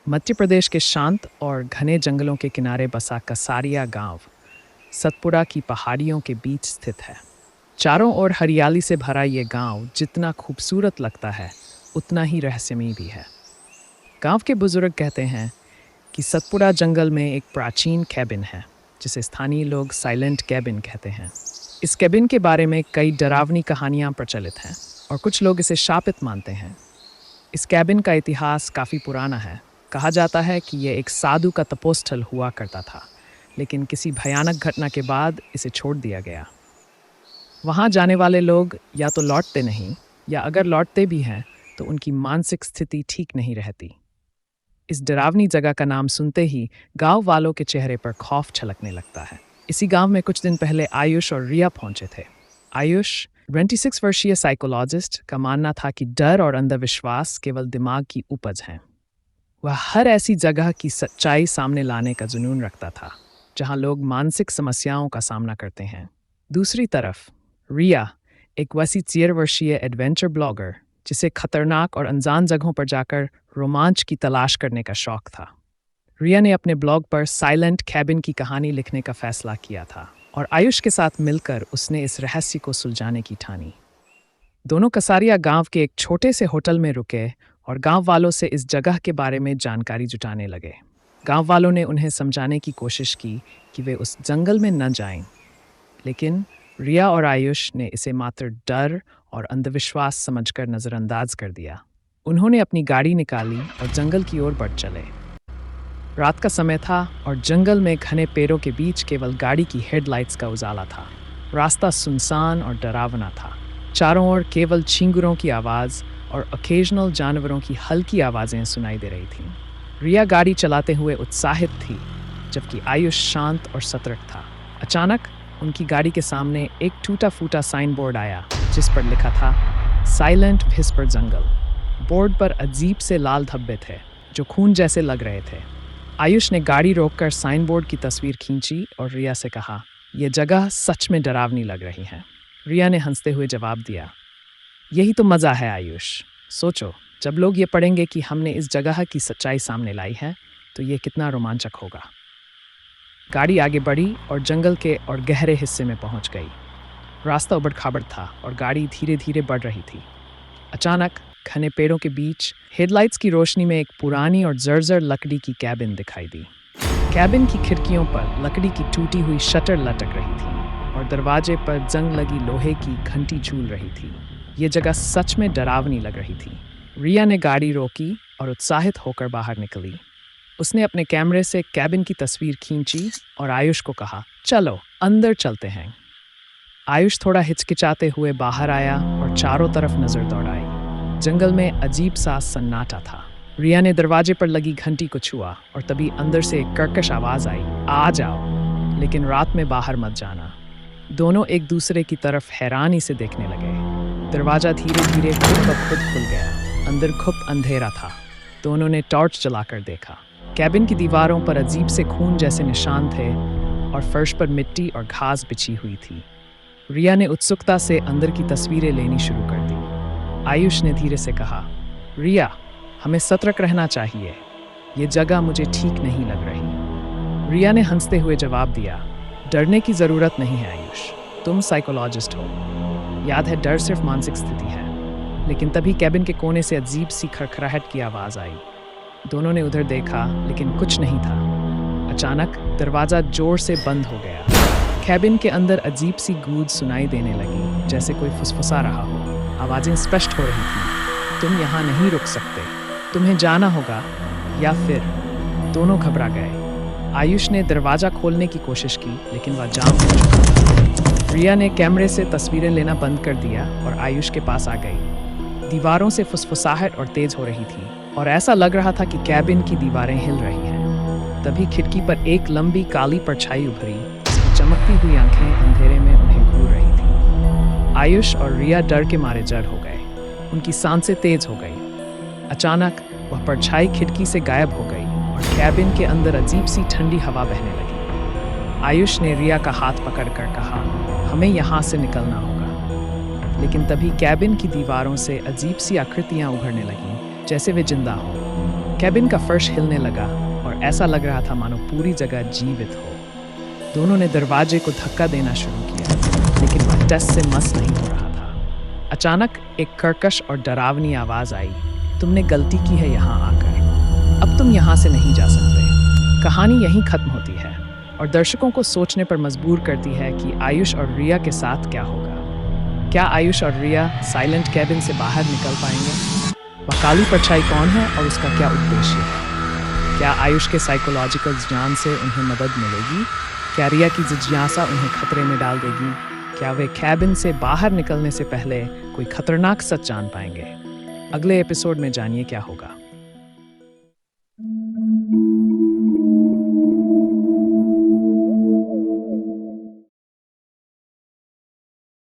मध्य प्रदेश के शांत और घने जंगलों के किनारे बसा कसारिया गांव सतपुड़ा की पहाड़ियों के बीच स्थित है। चारों ओर हरियाली से भरा ये गांव जितना खूबसूरत लगता है उतना ही रहस्यमयी भी है। गांव के बुजुर्ग कहते हैं कि सतपुड़ा जंगल में एक प्राचीन कैबिन है जिसे स्थानीय लोग साइलेंट कैबिन कहते हैं। इस कैबिन के बारे में कई डरावनी कहानियां प्रचलित हैं और कुछ लोग इसे शापित मानते हैं। इस कैबिन का इतिहास काफ़ी पुराना है। कहा जाता है कि यह एक साधु का तपोस्थल हुआ करता था, लेकिन किसी भयानक घटना के बाद इसे छोड़ दिया गया। वहाँ जाने वाले लोग या तो लौटते नहीं, या अगर लौटते भी हैं तो उनकी मानसिक स्थिति ठीक नहीं रहती। इस डरावनी जगह का नाम सुनते ही गांव वालों के चेहरे पर खौफ छलकने लगता है। इसी गांव में कुछ दिन पहले आयुष और रिया पहुंचे थे। आयुष 26 वर्षीय साइकोलॉजिस्ट का मानना था कि डर और अंधविश्वास केवल दिमाग की उपज हैं। वह हर ऐसी जगह की सच्चाई सामने लाने का जुनून रखता था जहां लोग मानसिक समस्याओं का सामना करते हैं। दूसरी तरफ रिया एक 24 वर्षीय एडवेंचर ब्लॉगर जिसे खतरनाक और अनजान जगहों पर जाकर रोमांच की तलाश करने का शौक था। रिया ने अपने ब्लॉग पर साइलेंट कैबिन की कहानी लिखने का फैसला किया था और आयुष के साथ मिलकर उसने इस रहस्य को सुलझाने की ठानी। दोनों कसारिया गांव के एक छोटे से होटल में रुके और गांव वालों से इस जगह के बारे में जानकारी जुटाने लगे। गांव वालों ने उन्हें समझाने की कोशिश की कि वे उस जंगल में न जाएं, लेकिन रिया और आयुष ने इसे मात्र डर और अंधविश्वास समझकर नज़रअंदाज कर दिया। उन्होंने अपनी गाड़ी निकाली और जंगल की ओर बढ़ चले। रात का समय था और जंगल में घने पेड़ों के बीच केवल गाड़ी की हेडलाइट्स का उजाला था। रास्ता सुनसान और डरावना था। चारों ओर केवल चींगुरों की आवाज़ और ओकेजनल जानवरों की हल्की आवाज़ें सुनाई दे रही थीं। रिया गाड़ी चलाते हुए उत्साहित थी, जबकि आयुष शांत और सतर्क था। अचानक उनकी गाड़ी के सामने एक टूटा फूटा साइन बोर्ड आया जिस पर लिखा था साइलेंट विस्पर जंगल। बोर्ड पर अजीब से लाल धब्बे थे जो खून जैसे लग रहे थे। आयुष ने गाड़ी रोककर साइन बोर्ड की तस्वीर खींची और रिया से कहा, यह जगह सच में डरावनी लग रही है। रिया ने हंसते हुए जवाब दिया, यही तो मज़ा है आयुष। सोचो, जब लोग ये पढ़ेंगे कि हमने इस जगह की सच्चाई सामने लाई है तो ये कितना रोमांचक होगा। गाड़ी आगे बढ़ी और जंगल के और गहरे हिस्से में पहुंच गई। रास्ता उबड़-खाबड़ था और गाड़ी धीरे धीरे बढ़ रही थी। अचानक घने पेड़ों के बीच हेडलाइट्स की रोशनी में एक पुरानी और जर्जर लकड़ी की कैबिन दिखाई दी। कैबिन की खिड़कियों पर लकड़ी की टूटी हुई शटर लटक रही थी और दरवाजे पर जंग लगी लोहे की घंटी झूल रही थी। ये जगह सच में डरावनी लग रही थी। रिया ने गाड़ी रोकी और उत्साहित होकर बाहर निकली। उसने अपने कैमरे से कैबिन की तस्वीर खींची और आयुष को कहा, चलो अंदर चलते हैं। आयुष थोड़ा हिचकिचाते हुए बाहर आया और चारों तरफ नजर दौड़ाई। जंगल में अजीब सा सन्नाटा था। रिया ने दरवाजे पर लगी घंटी को छुआ और तभी अंदर से एक कर्कश आवाज आई, आ जाओ, लेकिन रात में बाहर मत जाना। दोनों एक दूसरे की तरफ हैरानी से देखने लगे। दरवाजा धीरे धीरे खुद ब खुद खुल गया। अंदर खूब अंधेरा था। दोनों ने टॉर्च जलाकर देखा। कैबिन की दीवारों पर अजीब से खून जैसे निशान थे और फर्श पर मिट्टी और घास बिछी हुई थी। रिया ने उत्सुकता से अंदर की तस्वीरें लेनी शुरू कर दी। आयुष ने धीरे से कहा, रिया, हमें सतर्क रहना चाहिए। ये जगह मुझे ठीक नहीं लग रही। रिया ने हंसते हुए जवाब दिया, डरने की ज़रूरत नहीं है आयुष, तुम साइकोलॉजिस्ट हो। याद है, डर सिर्फ मानसिक स्थिति है। लेकिन तभी कैबिन के कोने से अजीब सी खड़खड़ाहट की आवाज़ आई। दोनों ने उधर देखा, लेकिन कुछ नहीं था। अचानक दरवाज़ा जोर से बंद हो गया। कैबिन के अंदर अजीब सी गूंज सुनाई देने लगी, जैसे कोई फुसफुसा रहा हो। आवाज़ें स्पष्ट हो रही थीं, तुम यहाँ नहीं रुक सकते, तुम्हें जाना होगा या फिर। दोनों घबरा गए। आयुष ने दरवाज़ा खोलने की कोशिश की, लेकिन वह जाम हो चुका था। रिया ने कैमरे से तस्वीरें लेना बंद कर दिया और आयुष के पास आ गई। दीवारों से फुसफुसाहट और तेज हो रही थी और ऐसा लग रहा था कि कैबिन की दीवारें हिल रही हैं। तभी खिड़की पर एक लंबी काली परछाई उभरी, जिसकी चमकती हुई आंखें अंधेरे में उन्हें घूर रही थीं। आयुष और रिया डर के मारे जड़ हो गए। उनकी सांसें तेज हो गई। अचानक वह परछाई खिड़की से गायब हो गई और कैबिन के अंदर अजीब सी ठंडी हवा बहने लगी। आयुष ने रिया का हाथ पकड़कर कहा, हमें यहाँ से निकलना होगा। लेकिन तभी कैबिन की दीवारों से अजीब सी आकृतियाँ उभरने लगीं, जैसे वे जिंदा हों। कैबिन का फर्श हिलने लगा और ऐसा लग रहा था मानो पूरी जगह जीवित हो। दोनों ने दरवाजे को धक्का देना शुरू किया, लेकिन वह टस से मस नहीं हो रहा था। अचानक एक कर्कश और डरावनी आवाज आई, तुमने गलती की है यहाँ आकर, अब तुम यहाँ से नहीं जा सकते। कहानी यहीं खत्म होती है और दर्शकों को सोचने पर मजबूर करती है कि आयुष और रिया के साथ क्या होगा। क्या आयुष और रिया साइलेंट कैबिन से बाहर निकल पाएंगे? वह काली परछाई कौन है और उसका क्या उद्देश्य है? क्या आयुष के साइकोलॉजिकल ज्ञान से उन्हें मदद मिलेगी? क्या रिया की जिज्ञासा उन्हें खतरे में डाल देगी? क्या वे कैबिन से बाहर निकलने से पहले कोई खतरनाक सच जान पाएंगे? अगले एपिसोड में जानिए क्या होगा।